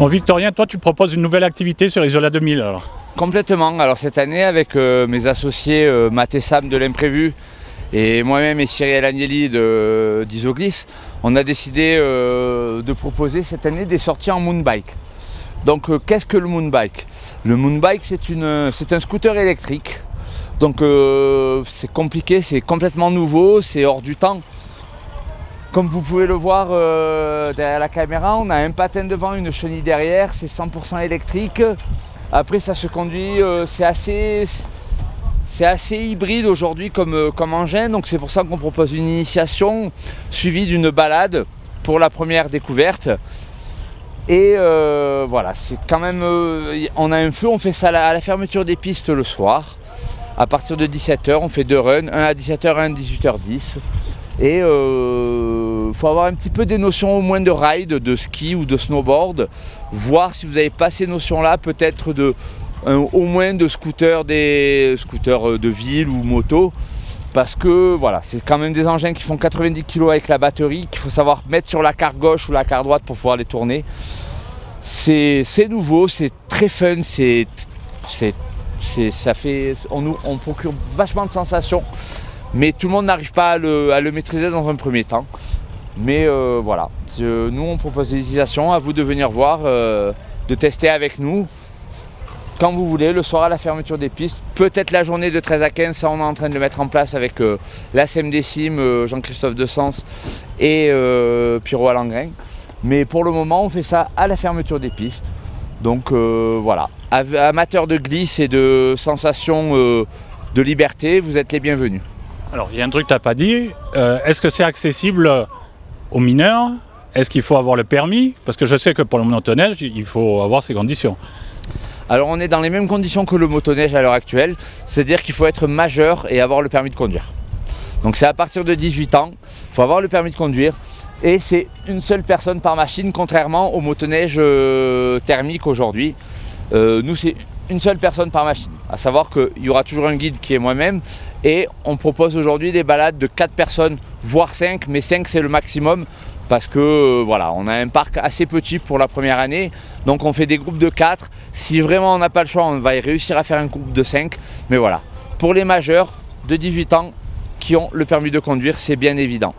Bon Victorien, toi tu proposes une nouvelle activité sur Isola 2000 alors. Complètement. Alors cette année avec mes associés Matt et Sam de l'Imprévu et moi-même et Cyril Agnelli d'Isoglis, on a décidé de proposer cette année des sorties en mounbike. Donc qu'est-ce que le mounbike? Le mounbike c'est un scooter électrique. Donc c'est compliqué, c'est complètement nouveau, c'est hors du temps. Comme vous pouvez le voir derrière la caméra, on a un patin devant, une chenille derrière, c'est 100% électrique. Après ça se conduit, c'est assez hybride aujourd'hui comme engin, donc c'est pour ça qu'on propose une initiation suivie d'une balade pour la première découverte. Et voilà, c'est quand même, on a un feu, on fait ça à la fermeture des pistes le soir. À partir de 17 h, on fait 2 runs, un à 17 h, un à 18 h 10. Et il faut avoir un petit peu des notions au moins de ride, de ski ou de snowboard. Voir si vous n'avez pas ces notions-là, peut-être au moins de scooters, des scooters de ville ou moto. Parce que voilà, c'est quand même des engins qui font 90 kg avec la batterie, qu'il faut savoir mettre sur la carre gauche ou la carre droite pour pouvoir les tourner. C'est nouveau, c'est très fun, on procure vachement de sensations. Mais tout le monde n'arrive pas à le maîtriser dans un premier temps. Mais voilà, nous on propose des utilisations, à vous de venir voir, de tester avec nous. Quand vous voulez, le soir à la fermeture des pistes, peut-être la journée de 13 à 15, ça on est en train de le mettre en place avec la SMDSIM, Jean-Christophe Dessens et Pierrot Alangrin. Mais pour le moment, on fait ça à la fermeture des pistes. Donc voilà, amateurs de glisse et de sensations de liberté, vous êtes les bienvenus. Alors il y a un truc que tu n'as pas dit, est-ce que c'est accessible aux mineurs? Est-ce qu'il faut avoir le permis? Parce que je sais que pour le motoneige, il faut avoir ces conditions. Alors on est dans les mêmes conditions que le motoneige à l'heure actuelle, c'est-à-dire qu'il faut être majeur et avoir le permis de conduire. Donc c'est à partir de 18 ans, il faut avoir le permis de conduire et c'est une seule personne par machine, contrairement au motoneige thermique aujourd'hui. Nous c'est une seule personne par machine, à savoir qu'il y aura toujours un guide qui est moi-même et on propose aujourd'hui des balades de 4 personnes, voire 5, mais 5 c'est le maximum parce que voilà, on a un parc assez petit pour la première année, donc on fait des groupes de 4. Si vraiment on n'a pas le choix, on va réussir à faire un groupe de 5, mais voilà, pour les majeurs de 18 ans qui ont le permis de conduire, c'est bien évident.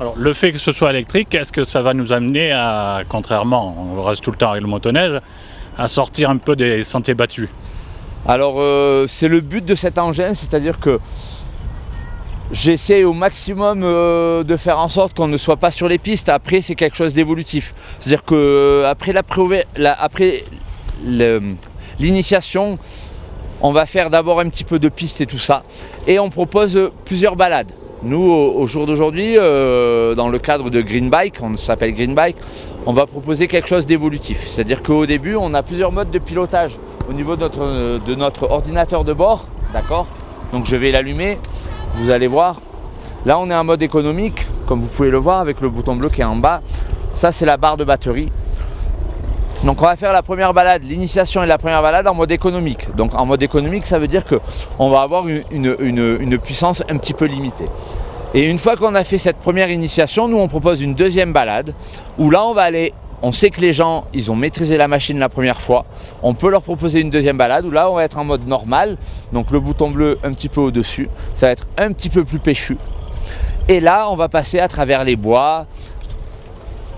Alors le fait que ce soit électrique, est-ce que ça va nous amener à, contrairement, on reste tout le temps avec le motoneige, à sortir un peu des sentiers battus? Alors c'est le but de cet engin, c'est-à-dire que j'essaie au maximum de faire en sorte qu'on ne soit pas sur les pistes. Après c'est quelque chose d'évolutif, c'est-à-dire que après l'initiation, on va faire d'abord un petit peu de piste et tout ça, et on propose plusieurs balades. Nous, au jour d'aujourd'hui, dans le cadre de Green Bike, on s'appelle Green Bike, on va proposer quelque chose d'évolutif. C'est-à-dire qu'au début, on a plusieurs modes de pilotage au niveau de notre ordinateur de bord, d'accord? Donc je vais l'allumer, vous allez voir. Là, on est en mode économique, comme vous pouvez le voir, avec le bouton bleu qui est en bas. Ça, c'est la barre de batterie. Donc on va faire la première balade, l'initiation et la première balade en mode économique. Donc en mode économique, ça veut dire qu'on va avoir une puissance un petit peu limitée. Et une fois qu'on a fait cette première initiation, nous on propose une deuxième balade où là on va aller, on sait que les gens, ils ont maîtrisé la machine la première fois. On peut leur proposer une deuxième balade où là on va être en mode normal. Donc le bouton bleu un petit peu au-dessus, ça va être un petit peu plus péchu. Et là on va passer à travers les bois.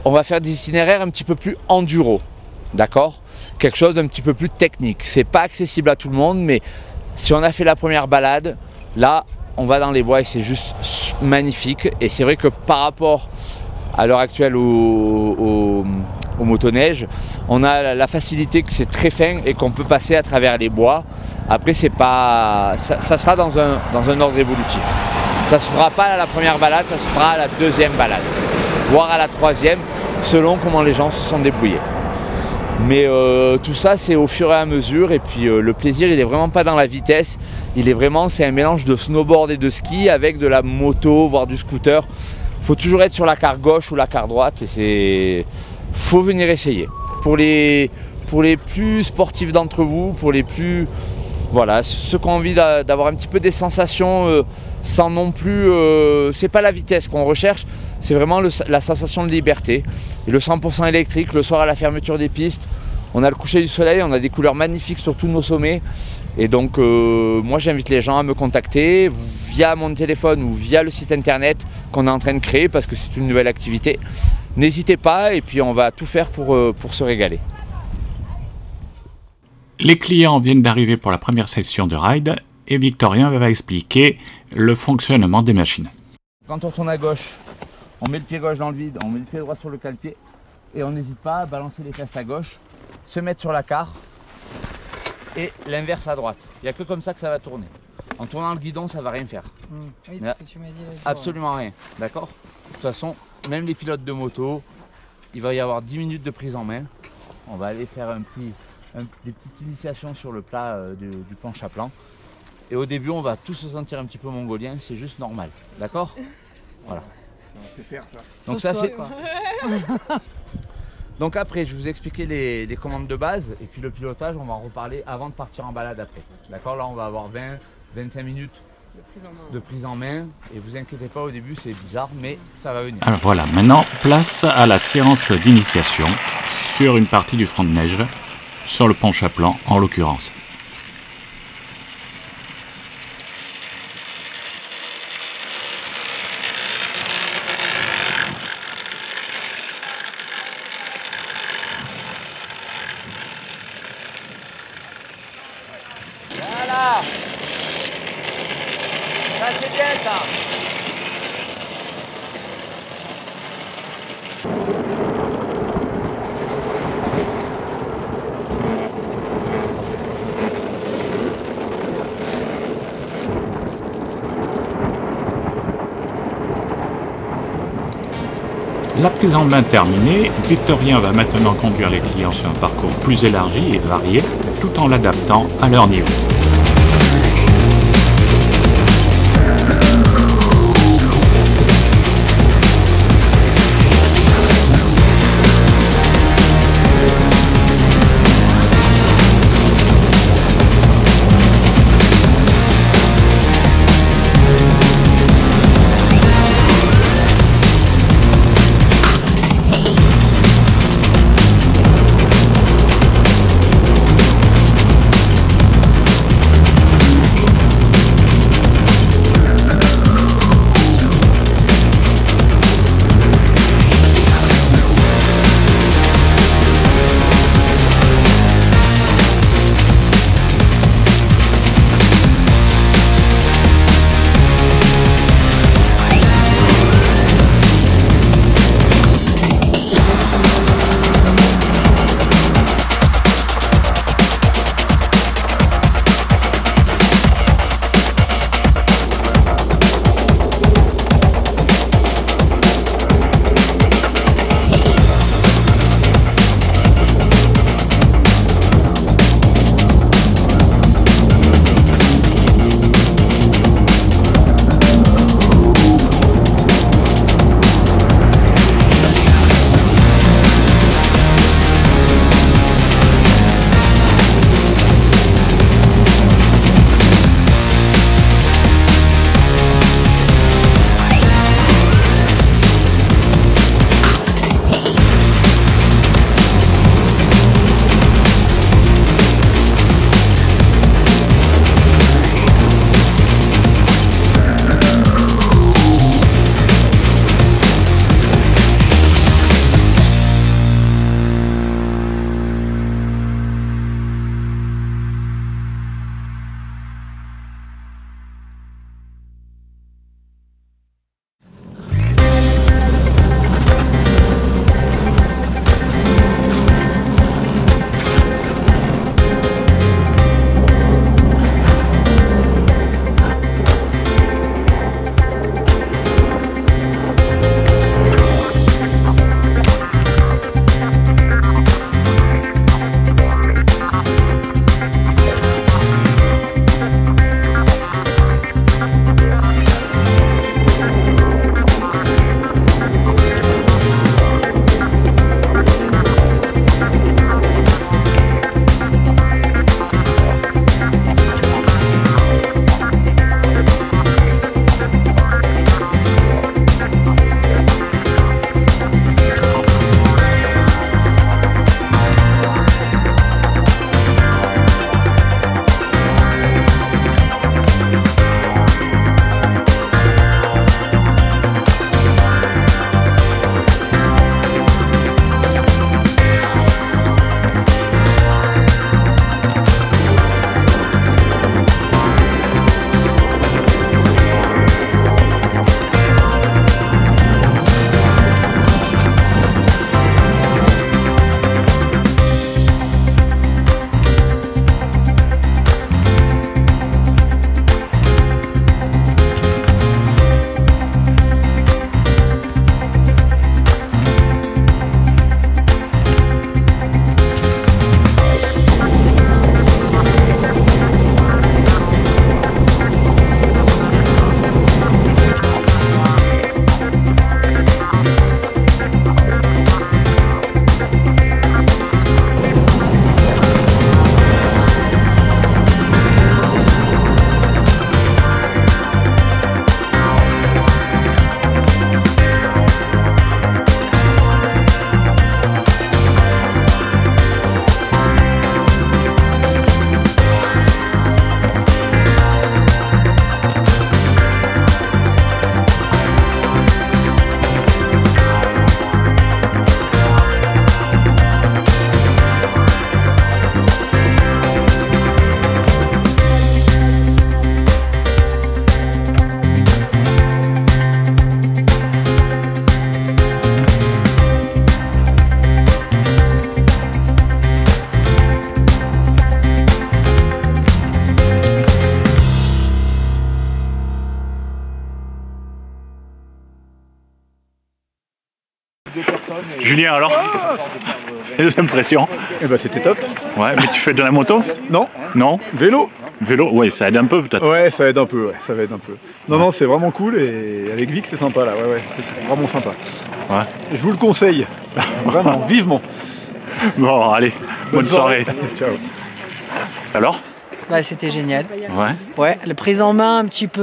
On va faire des itinéraires un petit peu plus enduro. D'accord? Quelque chose d'un petit peu plus technique. C'est pas accessible à tout le monde, mais si on a fait la première balade, là, on va dans les bois et c'est juste magnifique. Et c'est vrai que par rapport à l'heure actuelle au motoneige, on a la facilité que c'est très fin et qu'on peut passer à travers les bois. Après, c'est pas, ça sera dans un ordre évolutif. Ça se fera pas à la première balade, ça se fera à la deuxième balade, voire à la troisième, selon comment les gens se sont débrouillés. Mais tout ça c'est au fur et à mesure et puis le plaisir il est vraiment pas dans la vitesse, c'est un mélange de snowboard et de ski avec de la moto voire du scooter. Il faut toujours être sur la carre gauche ou la carre droite et faut venir essayer. Pour les plus sportifs d'entre vous, pour les plus voilà, ceux qui ont envie d'avoir un petit peu des sensations sans non plus, c'est pas la vitesse qu'on recherche, c'est vraiment la sensation de liberté. Et le 100% électrique, le soir à la fermeture des pistes, on a le coucher du soleil, on a des couleurs magnifiques sur tous nos sommets. Et donc moi j'invite les gens à me contacter via mon téléphone ou via le site internet qu'on est en train de créer parce que c'est une nouvelle activité. N'hésitez pas et puis on va tout faire pour se régaler. Les clients viennent d'arriver pour la première session de ride et Victorien va expliquer le fonctionnement des machines. Quand on tourne à gauche, on met le pied gauche dans le vide, on met le pied droit sur le cale-pied et on n'hésite pas à balancer les fesses à gauche, se mettre sur la carre et l'inverse à droite. Il n'y a que comme ça que ça va tourner. En tournant le guidon, ça ne va rien faire. Oui, c'est ce que tu m'as dit. Absolument rien, d'accord? De toute façon, même les pilotes de moto, il va y avoir 10 minutes de prise en main. On va aller faire des petites initiations sur le plat du planche à plan. Et au début, on va tous se sentir un petit peu mongolien, c'est juste normal, d'accord? Voilà. C'est faire ça. Donc ça c'est quoi. Donc après, je vais vous expliquer les commandes de base et puis le pilotage, on va en reparler avant de partir en balade après. D'accord? Là, on va avoir 20-25 minutes de prise en main et vous inquiétez pas, au début c'est bizarre, mais ça va venir. Alors voilà, maintenant place à la séance d'initiation sur une partie du front de neige, sur le planche à plan en l'occurrence. Voilà. Ça c'est bien ça. La prise en main terminée, Victorien va maintenant conduire les clients sur un parcours plus élargi et varié, tout en l'adaptant à leur niveau. Julien, alors les impressions? Eh ben c'était top. Ouais, mais tu fais de la moto? Non, Non? vélo. Vélo? Ouais, ça aide un peu peut-être. Ouais, ça aide un peu, ouais, ça va aider un peu. Non, non, c'est vraiment cool et avec Vic c'est sympa là, ouais, c'est vraiment sympa. Ouais. Je vous le conseille, vraiment, vivement. Bon, allez, bonne soirée. Ciao. Alors? Bah, c'était génial. Ouais. Ouais, la prise en main un petit peu,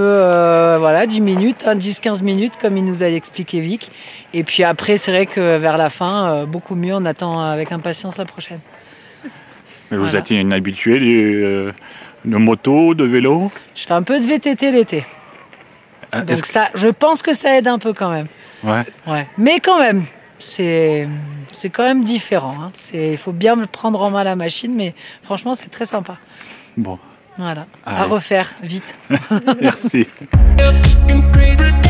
voilà, 10 minutes, 10-15 minutes, comme il nous a expliqué Vic. Et puis après, c'est vrai que vers la fin, beaucoup mieux, on attend avec impatience la prochaine. Mais vous Voilà. êtes une habituée de moto, de vélo? Je fais un peu de VTT l'été. Est-ce Donc que- ça, je pense que ça aide un peu quand même. Ouais. Ouais. Mais quand même, c'est quand même différent. Hein. Il faut bien prendre en main la machine, mais franchement, c'est très sympa. Bon, Voilà. À Allez. refaire, vite. merci. You breathe